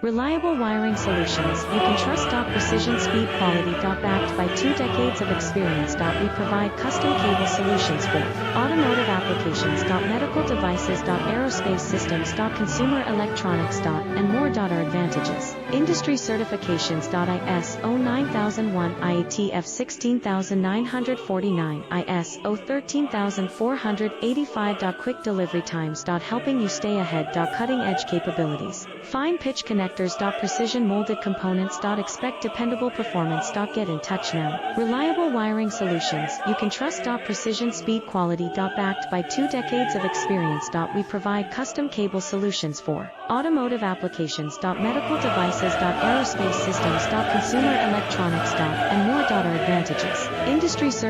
Reliable wiring solutions you can trust. Precision, speed, quality. Backed by 2 decades of experience. We provide custom cable solutions for automotive applications. Medical devices. Aerospace systems. Consumer electronics. And more. Our advantages: industry certifications. ISO 9001, IATF 16949, ISO 13485. Quick delivery times. Helping you stay ahead. Cutting edge capabilities. Fine pitch connectors. Precision molded components. Expect dependable performance. Get in touch now. Reliable wiring solutions you can trust. Precision, speed, quality. Backed by 2 decades of experience. We provide custom cable solutions for automotive applications. Medical devices. Aerospace systems. Consumer electronics. And more. Our advantages: industry certifications.